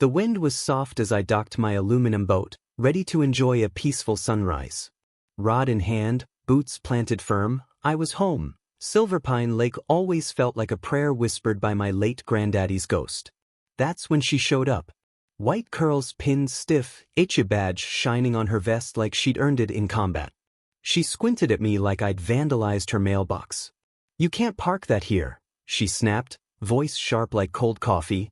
The wind was soft as I docked my aluminum boat, ready to enjoy a peaceful sunrise. Rod in hand, boots planted firm, I was home. Silverpine Lake always felt like a prayer whispered by my late granddaddy's ghost. That's when she showed up. White curls pinned stiff, HOA badge shining on her vest like she'd earned it in combat. She squinted at me like I'd vandalized her mailbox. "You can't park that here," she snapped, voice sharp like cold coffee.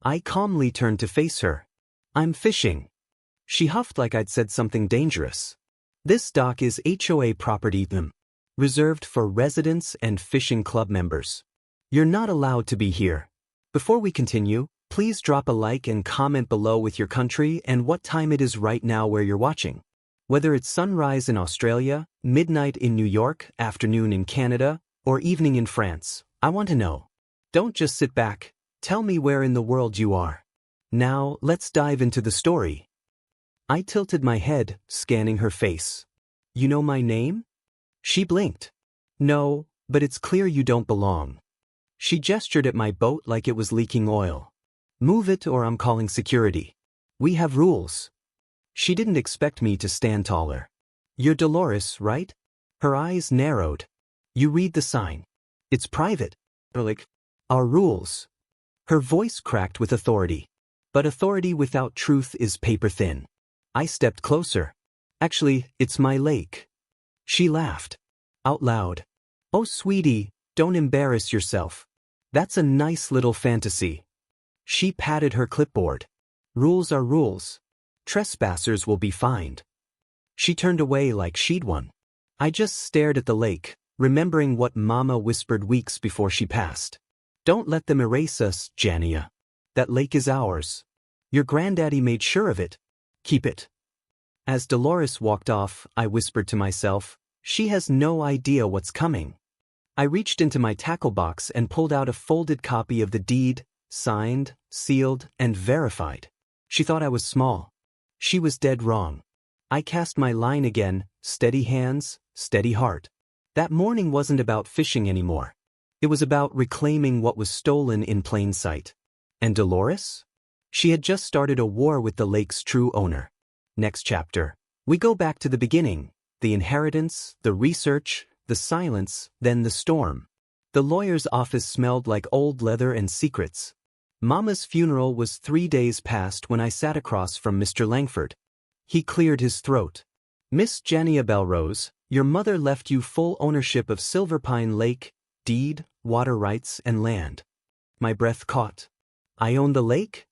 I calmly turned to face her. "I'm fishing." She huffed like I'd said something dangerous. "This dock is HOA property, reserved for residents and fishing club members. You're not allowed to be here. Before we continue, please drop a like and comment below with your country and what time it is right now where you're watching. Whether it's sunrise in Australia, midnight in New York, afternoon in Canada, or evening in France, I want to know. Don't just sit back, tell me where in the world you are. Now, let's dive into the story." I tilted my head, scanning her face. "You know my name?" She blinked. "No, but it's clear you don't belong." She gestured at my boat like it was leaking oil. "Move it or I'm calling security. We have rules." She didn't expect me to stand taller. "You're Dolores, right?" Her eyes narrowed. "You read the sign. It's private." Thelake. "Our rules." Her voice cracked with authority. But authority without truth is paper thin. I stepped closer. "Actually, it's my lake." She laughed. Out loud. "Oh sweetie, don't embarrass yourself. That's a nice little fantasy." She patted her clipboard. "Rules are rules. Trespassers will be fined." She turned away like she'd won. I just stared at the lake, remembering what Mama whispered weeks before she passed. "Don't let them erase us, Jania. That lake is ours. Your granddaddy made sure of it. Keep it." As Dolores walked off, I whispered to myself, "She has no idea what's coming." I reached into my tackle box and pulled out a folded copy of the deed, signed, sealed, and verified. She thought I was small. She was dead wrong. I cast my line again, steady hands, steady heart. That morning wasn't about fishing anymore. It was about reclaiming what was stolen in plain sight. And Dolores? She had just started a war with the lake's true owner. Next chapter. We go back to the beginning. The inheritance, the research, the silence, then the storm. The lawyer's office smelled like old leather and secrets. Mama's funeral was 3 days past when I sat across from Mr. Langford. He cleared his throat. "Miss Jania Belrose, your mother left you full ownership of Silverpine Lake, deed, water rights, and land." My breath caught. "I own the lake?"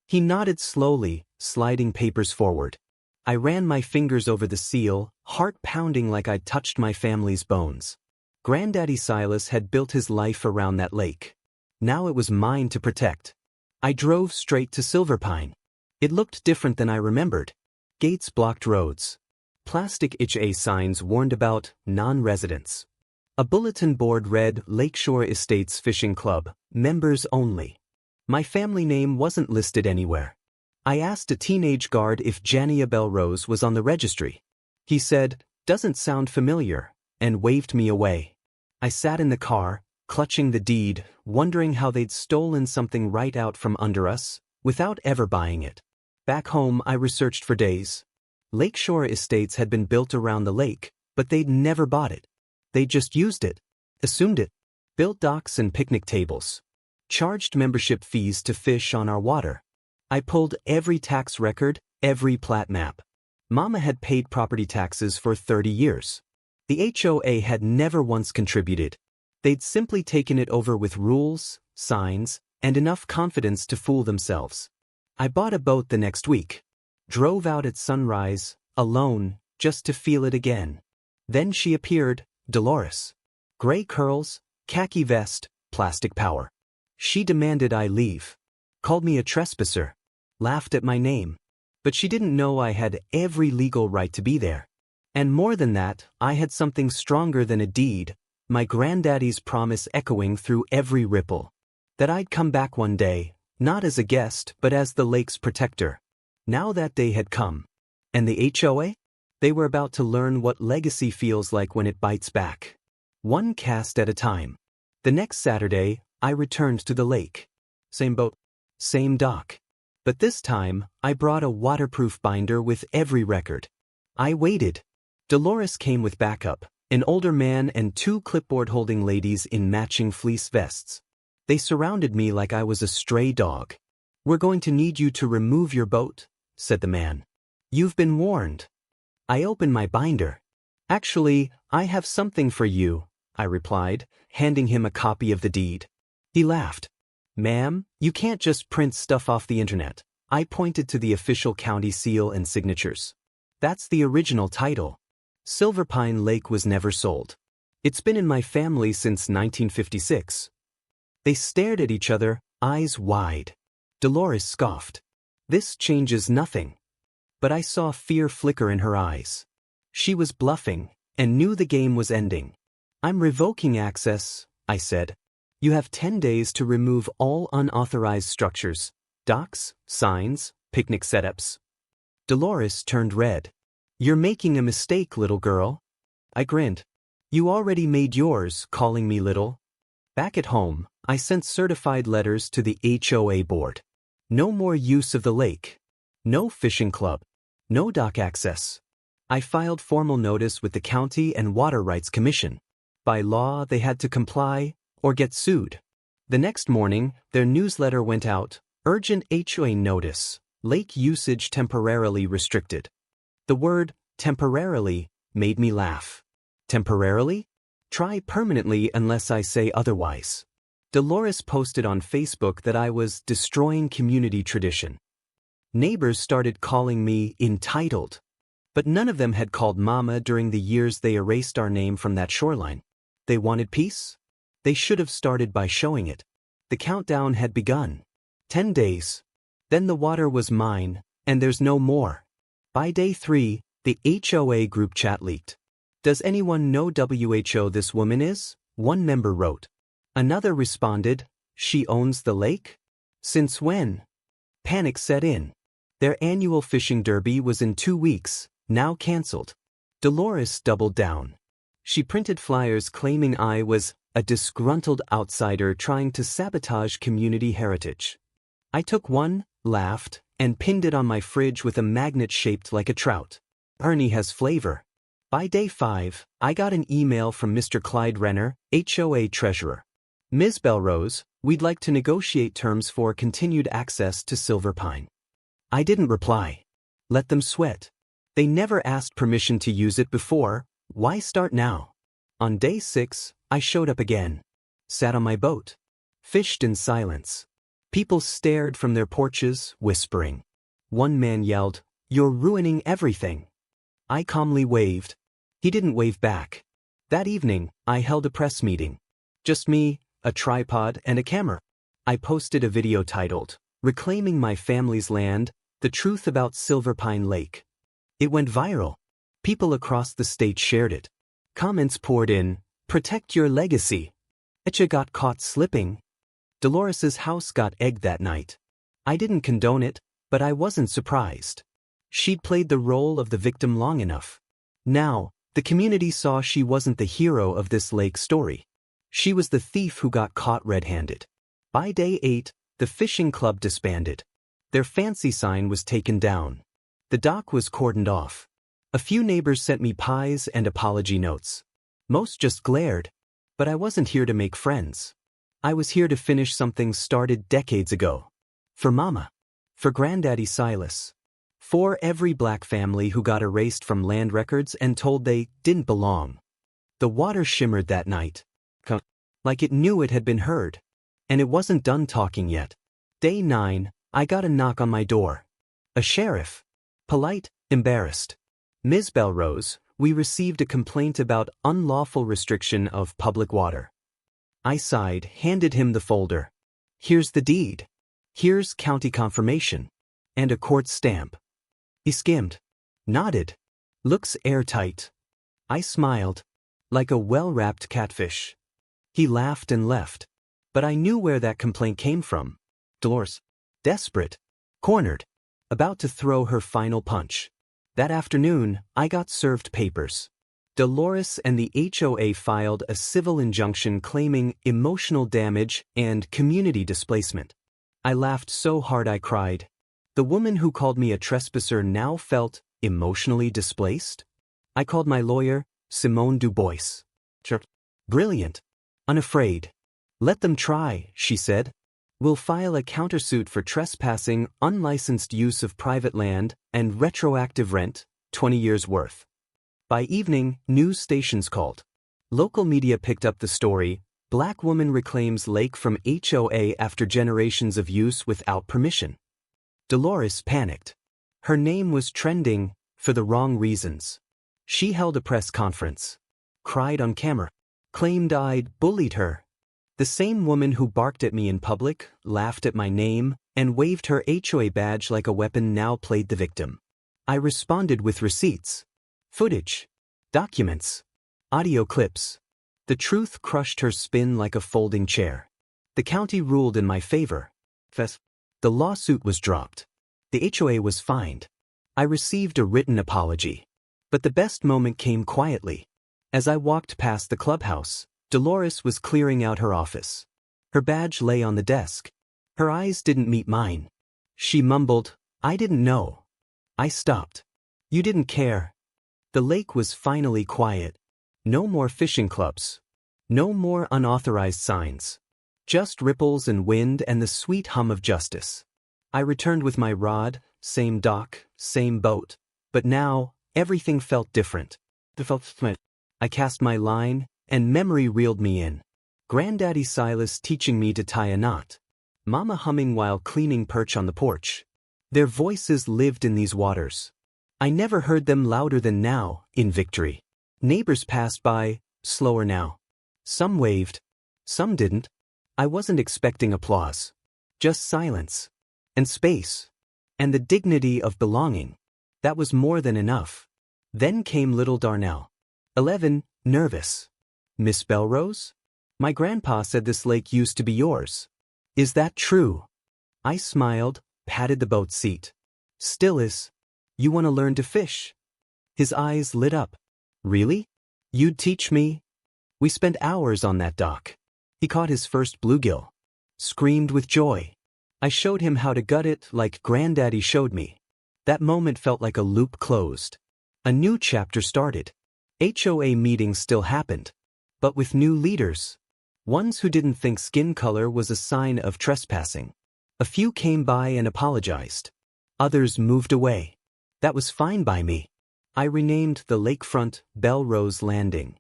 He nodded slowly, sliding papers forward. I ran my fingers over the seal, heart pounding like I'd touched my family's bones. Granddaddy Silas had built his life around that lake. Now it was mine to protect. I drove straight to Silverpine. It looked different than I remembered. Gates blocked roads. Plastic HOA signs warned about non-residents. A bulletin board read Lakeshore Estates Fishing Club, members only. My family name wasn't listed anywhere. I asked a teenage guard if Jania Belrose was on the registry. He said, "Doesn't sound familiar," and waved me away. I sat in the car, clutching the deed, wondering how they'd stolen something right out from under us, without ever buying it. Back home, I researched for days. Lakeshore Estates had been built around the lake, but they'd never bought it. They'd just used it, assumed it, built docks and picnic tables, charged membership fees to fish on our water. I pulled every tax record, every plat map. Mama had paid property taxes for 30 years. The HOA had never once contributed. They'd simply taken it over with rules, signs, and enough confidence to fool themselves. I bought a boat the next week. Drove out at sunrise, alone, just to feel it again. Then she appeared, Dolores. Gray curls, khaki vest, plastic power. She demanded I leave. Called me a trespasser. Laughed at my name. But she didn't know I had every legal right to be there. And more than that, I had something stronger than a deed, my granddaddy's promise echoing through every ripple. That I'd come back one day, not as a guest but as the lake's protector. Now that day had come. And the HOA? They were about to learn what legacy feels like when it bites back. One cast at a time. The next Saturday, I returned to the lake. Same boat. Same dock. But this time, I brought a waterproof binder with every record. I waited. Dolores came with backup, an older man and two clipboard-holding ladies in matching fleece vests. They surrounded me like I was a stray dog. "We're going to need you to remove your boat," said the man. "You've been warned." I opened my binder. "Actually, I have something for you," I replied, handing him a copy of the deed. He laughed. "Ma'am, you can't just print stuff off the internet." I pointed to the official county seal and signatures. "That's the original title. Silverpine Lake was never sold. It's been in my family since 1956. They stared at each other, eyes wide. Dolores scoffed. "This changes nothing." But I saw fear flicker in her eyes. She was bluffing, and knew the game was ending. "I'm revoking access," I said. "You have 10 days to remove all unauthorized structures, docks, signs, picnic setups." Dolores turned red. "You're making a mistake, little girl." I grinned. "You already made yours, calling me little." Back at home, I sent certified letters to the HOA board. No more use of the lake. No fishing club. No dock access. I filed formal notice with the County and Water Rights Commission. By law, they had to comply or get sued. The next morning, their newsletter went out, "Urgent HOA notice, lake usage temporarily restricted." The word temporarily made me laugh. Temporarily? Try permanently unless I say otherwise. Dolores posted on Facebook that I was destroying community tradition. Neighbors started calling me entitled. But none of them had called Mama during the years they erased our name from that shoreline. They wanted peace? They should have started by showing it. The countdown had begun. 10 days. Then the water was mine, and there's no more. By day 3, the HOA group chat leaked. "Does anyone know WHO this woman is?" One member wrote. Another responded, "She owns the lake?" Since when? Panic set in. Their annual fishing derby was in 2 weeks, now cancelled. Dolores doubled down. She printed flyers claiming I was a disgruntled outsider trying to sabotage community heritage. I took one, laughed, and pinned it on my fridge with a magnet shaped like a trout. "Ernie has flavor." By day 5, I got an email from Mr. Clyde Renner, HOA treasurer. "Ms. Belrose, we'd like to negotiate terms for continued access to Silverpine." I didn't reply. Let them sweat. They never asked permission to use it before. Why start now? On day 6, I showed up again. Sat on my boat. Fished in silence. People stared from their porches, whispering. One man yelled, "You're ruining everything." I calmly waved. He didn't wave back. That evening, I held a press meeting. Just me, a tripod, and a camera. I posted a video titled, "Reclaiming My Family's Land, The Truth About Silverpine Lake." It went viral. People across the state shared it. Comments poured in, "Protect your legacy." Etcha got caught slipping. Dolores's house got egged that night. I didn't condone it, but I wasn't surprised. She'd played the role of the victim long enough. Now, the community saw she wasn't the hero of this lake story. She was the thief who got caught red-handed. By day 8, the fishing club disbanded. Their fancy sign was taken down. The dock was cordoned off. A few neighbors sent me pies and apology notes. Most just glared. But I wasn't here to make friends. I was here to finish something started decades ago. For Mama. For Granddaddy Silas. For every black family who got erased from land records and told they didn't belong. The water shimmered that night. Like it knew it had been heard. And it wasn't done talking yet. Day 9, I got a knock on my door. A sheriff. Polite, embarrassed. "Ms. Belrose, we received a complaint about unlawful restriction of public water." I sighed, handed him the folder. "Here's the deed. Here's county confirmation. And a court stamp." He skimmed. Nodded. "Looks airtight." I smiled. Like a well-wrapped catfish. He laughed and left. But I knew where that complaint came from. Dolores. Desperate. Cornered. About to throw her final punch. That afternoon, I got served papers. Dolores and the HOA filed a civil injunction claiming emotional damage and community displacement. I laughed so hard I cried. The woman who called me a trespasser now felt emotionally displaced. I called my lawyer, Simone Dubois. Brilliant. Unafraid. Let them try, she said. We'll file a countersuit for trespassing, unlicensed use of private land, and retroactive rent, 20 years worth. By evening, news stations called. Local media picked up the story. Black woman reclaims lake from HOA after generations of use without permission. Dolores panicked. Her name was trending for the wrong reasons. She held a press conference. Cried on camera. Claimed I'd bullied her. The same woman who barked at me in public, laughed at my name, and waved her HOA badge like a weapon now played the victim. I responded with receipts. Footage. Documents. Audio clips. The truth crushed her spin like a folding chair. The county ruled in my favor. The lawsuit was dropped. The HOA was fined. I received a written apology. But the best moment came quietly. As I walked past the clubhouse, Dolores was clearing out her office. Her badge lay on the desk. Her eyes didn't meet mine. She mumbled, "I didn't know." I stopped. "You didn't care." The lake was finally quiet. No more fishing clubs. No more unauthorized signs. Just ripples and wind and the sweet hum of justice. I returned with my rod, same dock, same boat. But now, everything felt different. I cast my line, and memory reeled me in. Granddaddy Silas teaching me to tie a knot. Mama humming while cleaning perch on the porch. Their voices lived in these waters. I never heard them louder than now, in victory. Neighbors passed by, slower now. Some waved. Some didn't. I wasn't expecting applause. Just silence. And space. And the dignity of belonging. That was more than enough. Then came little Darnell. 11, nervous. "Miss Belrose? My grandpa said this lake used to be yours. Is that true?" I smiled, patted the boat seat. "Still is. You want to learn to fish?" His eyes lit up. "Really? You'd teach me?" We spent hours on that dock. He caught his first bluegill. Screamed with joy. I showed him how to gut it like Granddaddy showed me. That moment felt like a loop closed. A new chapter started. HOA meetings still happened. But with new leaders. Ones who didn't think skin color was a sign of trespassing. A few came by and apologized. Others moved away. That was fine by me. I renamed the lakefront Belrose Landing.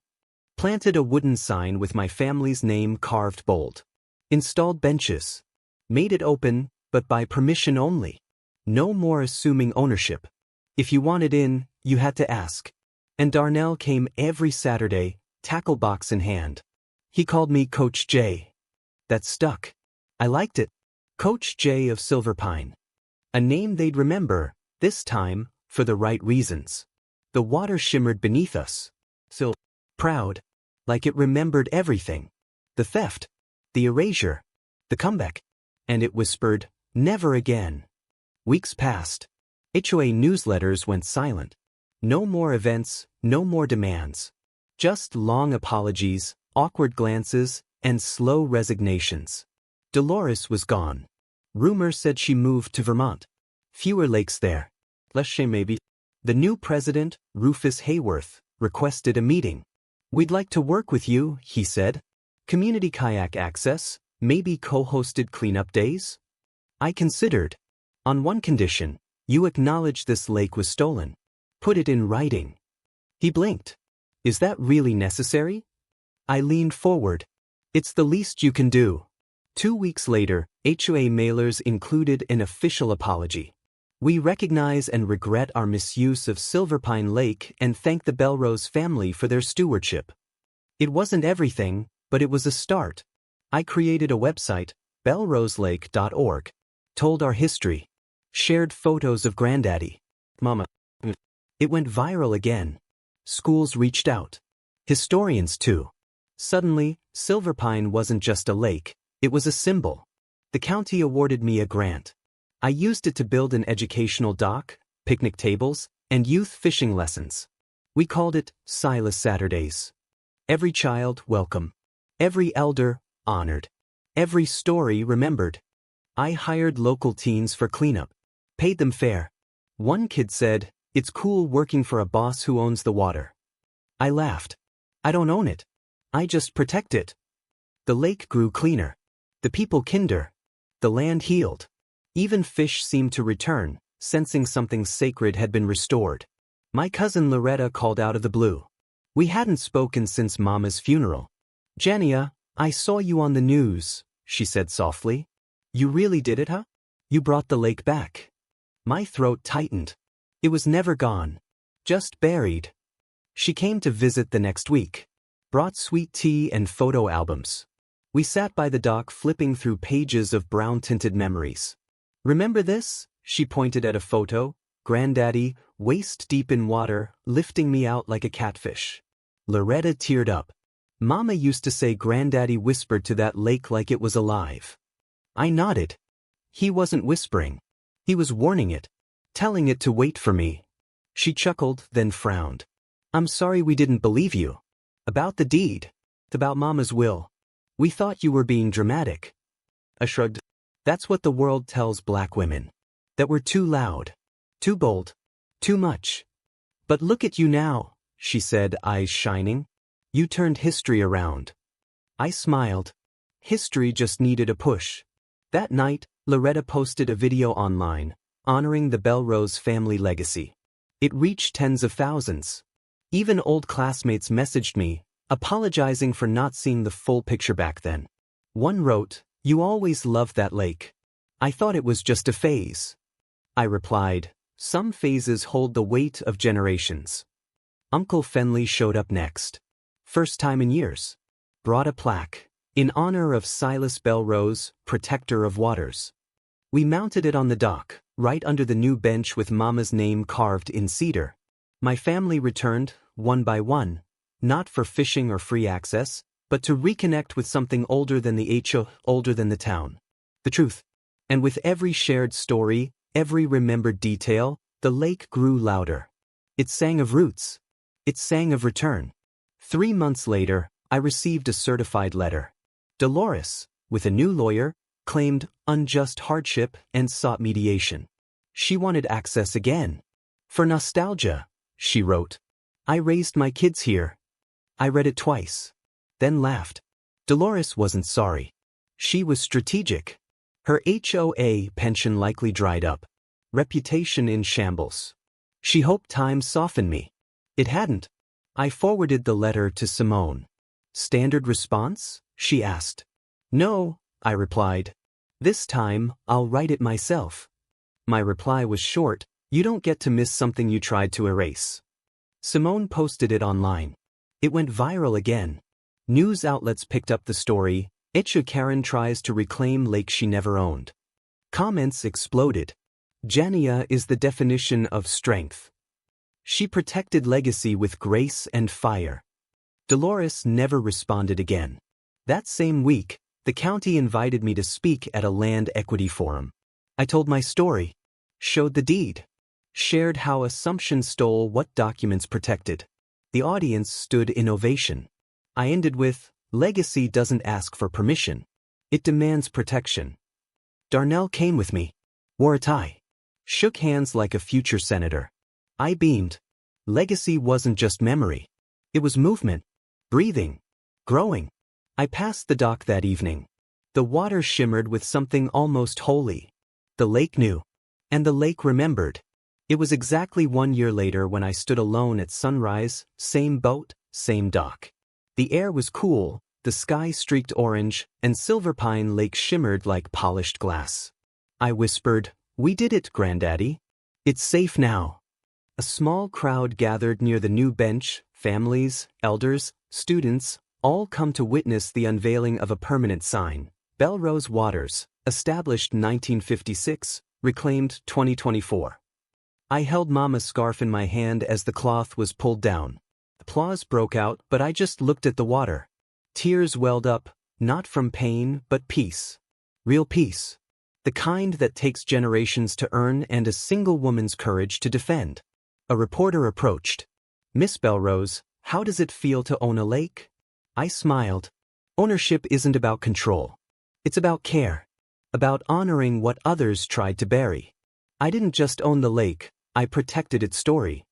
Planted a wooden sign with my family's name carved bold. Installed benches. Made it open, but by permission only. No more assuming ownership. If you wanted in, you had to ask. And Darnell came every Saturday, tackle box in hand. He called me Coach J. That stuck. I liked it. Coach J of Silverpine. A name they'd remember, this time, for the right reasons. The water shimmered beneath us. So proud. Like it remembered everything. The theft. The erasure. The comeback. And it whispered, "Never again." Weeks passed. HOA newsletters went silent. No more events, no more demands. Just long apologies, awkward glances, and slow resignations. Dolores was gone. Rumor said she moved to Vermont. Fewer lakes there. Less shame maybe. The new president, Rufus Hayworth, requested a meeting. "We'd like to work with you," he said. "Community kayak access, maybe co-hosted cleanup days?" I considered. On one condition, you acknowledge this lake was stolen. Put it in writing. He blinked. "Is that really necessary?" I leaned forward. "It's the least you can do." 2 weeks later, HOA mailers included an official apology. "We recognize and regret our misuse of Silverpine Lake and thank the Belrose family for their stewardship." It wasn't everything, but it was a start. I created a website, belroselake.org, told our history, shared photos of Granddaddy, Mama. It went viral again. Schools reached out. Historians too. Suddenly, Silverpine wasn't just a lake, it was a symbol. The county awarded me a grant. I used it to build an educational dock, picnic tables, and youth fishing lessons. We called it Silas Saturdays. Every child welcome. Every elder honored. Every story remembered. I hired local teens for cleanup. Paid them fair. One kid said, "It's cool working for a boss who owns the water." I laughed. I don't own it. I just protect it. The lake grew cleaner. The people kinder. The land healed. Even fish seemed to return, sensing something sacred had been restored. My cousin Loretta called out of the blue. We hadn't spoken since Mama's funeral. "Jania, I saw you on the news," she said softly. "You really did it, huh? You brought the lake back." My throat tightened. It was never gone. Just buried. She came to visit the next week. Brought sweet tea and photo albums. We sat by the dock flipping through pages of brown-tinted memories. "Remember this?" She pointed at a photo. "Granddaddy, waist deep in water, lifting me out like a catfish." Loretta teared up. "Mama used to say Granddaddy whispered to that lake like it was alive." I nodded. He wasn't whispering. He was warning it. Telling it to wait for me. She chuckled, then frowned. "I'm sorry we didn't believe you. About the deed. About Mama's will. We thought you were being dramatic." I shrugged. "That's what the world tells black women. That we're too loud. Too bold. Too much. But look at you now," she said, eyes shining. "You turned history around." I smiled. History just needed a push. That night, Loretta posted a video online, honoring the Belrose family legacy. It reached tens of thousands. Even old classmates messaged me, apologizing for not seeing the full picture back then. One wrote, "You always loved that lake. I thought it was just a phase." I replied, "Some phases hold the weight of generations." Uncle Fenley showed up next. First time in years. Brought a plaque. In honor of Silas Belrose, protector of waters. We mounted it on the dock, right under the new bench with Mama's name carved in cedar. My family returned, one by one, not for fishing or free access, but to reconnect with something older than the HOA, older than the town. The truth. And with every shared story, every remembered detail, the lake grew louder. It sang of roots. It sang of return. 3 months later, I received a certified letter. Dolores, with a new lawyer, claimed unjust hardship and sought mediation. She wanted access again. "For nostalgia," she wrote. "I raised my kids here." I read it twice. Then laughed. Dolores wasn't sorry. She was strategic. Her HOA pension likely dried up. Reputation in shambles. She hoped time softened me. It hadn't. I forwarded the letter to Simone. "Standard response?" she asked. "No," I replied. "This time, I'll write it myself." My reply was short. "You don't get to miss something you tried to erase." Simone posted it online. It went viral again. News outlets picked up the story. HOA Karen tries to reclaim lake she never owned. Comments exploded. Jania is the definition of strength. She protected legacy with grace and fire. Dolores never responded again. That same week, the county invited me to speak at a land equity forum. I told my story, showed the deed, shared how assumptions stole what documents protected. The audience stood in ovation. I ended with, "Legacy doesn't ask for permission. It demands protection." Darnell came with me, wore a tie, shook hands like a future senator. I beamed. Legacy wasn't just memory. It was movement, breathing, growing. I passed the dock that evening. The water shimmered with something almost holy. The lake knew. And the lake remembered. It was exactly 1 year later when I stood alone at sunrise, same boat, same dock. The air was cool, the sky streaked orange, and Silverpine Lake shimmered like polished glass. I whispered, "We did it, Granddaddy. It's safe now." A small crowd gathered near the new bench, families, elders, students, all come to witness the unveiling of a permanent sign. Belrose Waters, established 1956, reclaimed 2024. I held Mama's scarf in my hand as the cloth was pulled down. Applause broke out, but I just looked at the water. Tears welled up, not from pain, but peace. Real peace. The kind that takes generations to earn and a single woman's courage to defend. A reporter approached. "Miss Belrose, how does it feel to own a lake?" I smiled. Ownership isn't about control. It's about care. About honoring what others tried to bury. I didn't just own the lake, I protected its story.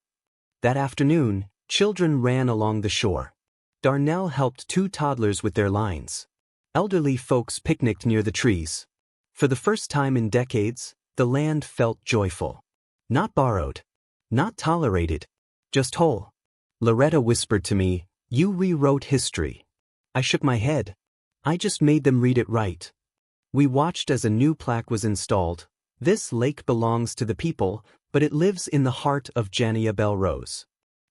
That afternoon, children ran along the shore. Darnell helped 2 toddlers with their lines. Elderly folks picnicked near the trees. For the first time in decades, the land felt joyful. Not borrowed. Not tolerated. Just whole. Loretta whispered to me, "You rewrote history." I shook my head. I just made them read it right. We watched as a new plaque was installed. "This lake belongs to the people, but it lives in the heart of Jania Belrose."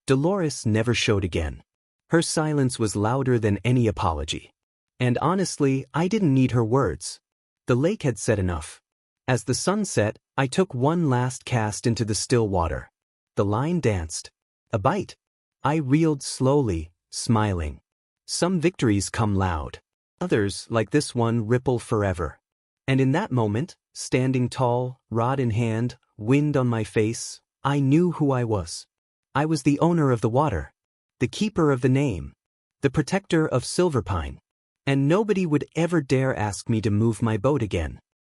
Dolores never showed again. Her silence was louder than any apology. And honestly, I didn't need her words. The lake had said enough. As the sun set, I took one last cast into the still water. The line danced. A bite. I reeled slowly, smiling. Some victories come loud. Others, like this one, ripple forever. And in that moment, standing tall, rod in hand, wind on my face, I knew who I was. I was the owner of the water. The keeper of the name. The protector of Silverpine. And nobody would ever dare ask me to move my boat again.